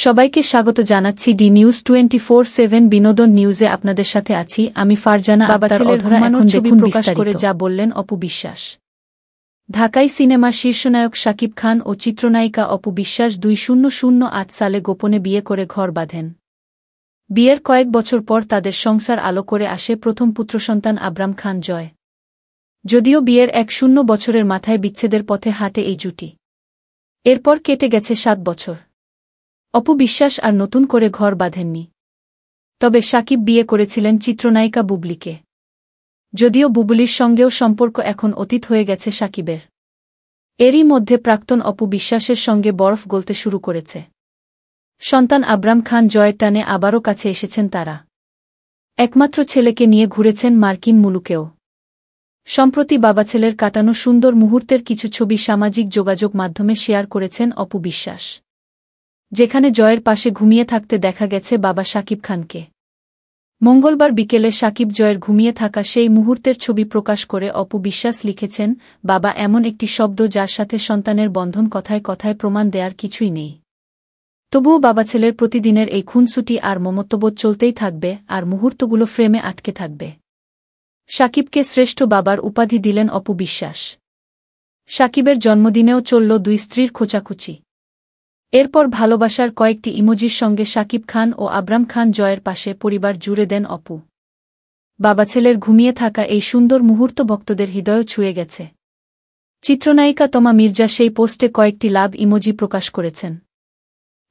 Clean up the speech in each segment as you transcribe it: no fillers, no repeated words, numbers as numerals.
সবাইকে স্বাগত জানাচ্ছি ডি নিউজ 24/7 বিনোদন নিউজে আপনাদের সাথে আছি আমি ফারজানা আক্তার অধরা। এখন ছবি প্রকাশ করে যা বললেন অপু বিশ্বাস। ঢাকাই সিনেমার শীর্ষনায়ক শাকিব খান ও চিত্রনায়িকা অপু বিশ্বাস 2008 সালে গোপনে বিয়ে করে ঘর বাঁধেন। বিয়ের কয়েক বছর পর তাদের সংসার আলো করে আসে প্রথম পুত্রসন্তান আবরাম খান জয়। যদিও বিয়ের 10 বছরের মাথায় বিচ্ছেদের পথে হাঁটে এই জুটি। এরপর কেটে গেছে 7 বছর। অপু বিশ্বাস আর নতুন করে ঘর বাঁধেননি। তবে শাকিব বিয়ে করেছিলেন চিত্রনায়িকা বুবলিকে। যদিও বুবলির সঙ্গেও সম্পর্ক এখন অতীত হয়ে গেছে শাকিবের। এরই মধ্যে প্রাক্তন অপু বিশ্বাসের সঙ্গে বরফ গলতে শুরু করেছে। সন্তান আবরাম খান জয়ের টানে আবারও কাছে এসেছেন তারা। একমাত্র ছেলেকে নিয়ে ঘুরেছেন মার্কিন মুলুকেও। সম্প্রতি বাবা ছেলের কাটানো সুন্দর মুহূর্তের কিছু ছবি সামাজিক যোগাযোগ মাধ্যমে শেয়ার করেছেন অপু বিশ্বাস, যেখানে জয়ের পাশে ঘুমিয়ে থাকতে দেখা গেছে বাবা শাকিব খানকে। মঙ্গলবার বিকেলে শাকিব জয়ের ঘুমিয়ে থাকা সেই মুহূর্তের ছবি প্রকাশ করে অপু বিশ্বাস লিখেছেন, বাবা এমন একটি শব্দ যার সাথে সন্তানের বন্ধন, কথায় কথায় প্রমাণ দেয়ার কিছুই নেই। তবুও বাবা ছেলের প্রতিদিনের এই খুনসুটি আর মমত্ববোধ চলতেই থাকবে, আর মুহূর্তগুলো ফ্রেমে আটকে থাকবে। শাকিবকে শ্রেষ্ঠ বাবার উপাধি দিলেন অপু বিশ্বাস। শাকিবের জন্মদিনেও চলল দুই স্ত্রীর খোঁচাখুচি। এরপর ভালোবাসার কয়েকটি ইমোজির সঙ্গে শাকিব খান ও আবরাম খান জয়ের পাশে পরিবার জুড়ে দেন অপু। বাবা ছেলের ঘুমিয়ে থাকা এই সুন্দর মুহূর্ত ভক্তদের হৃদয় ছুঁয়ে গেছে। চিত্রনায়িকা তমা মির্জা সেই পোস্টে কয়েকটি লাভ ইমোজি প্রকাশ করেছেন।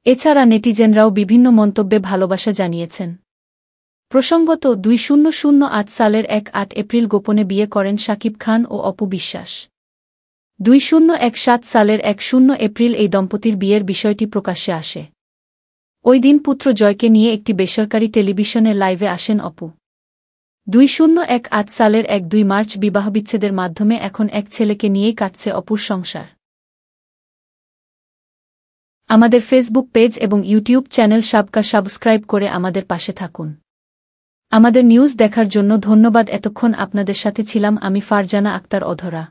এছাড়া নেটিজেনরাও বিভিন্ন মন্তব্যে ভালোবাসা জানিয়েছেন। প্রসঙ্গত 2008 সালের 1 এপ্রিল গোপনে বিয়ে করেন শাকিব খান ও অপু বিশ্বাস। 2017 সালের 10 এপ্রিল এই দম্পতির বিয়ের বিষয়টি প্রকাশ্যে আসে। ওই দিন পুত্র জয়কে নিয়ে একটি বেসরকারি টেলিভিশনে লাইভে আসেন অপু। 2018 সালের 2 মার্চ বিবাহবিচ্ছেদের মাধ্যমে এখন এক ছেলেকে নিয়েই কাটছে অপুর সংসার। আমাদের ফেসবুক পেজ এবং ইউটিউব চ্যানেল সাবস্ক্রাইব করে আমাদের পাশে থাকুন। আমাদের নিউজ দেখার জন্য ধন্যবাদ। এতক্ষণ আপনাদের সাথে ছিলাম আমি ফারজানা আক্তার অধরা।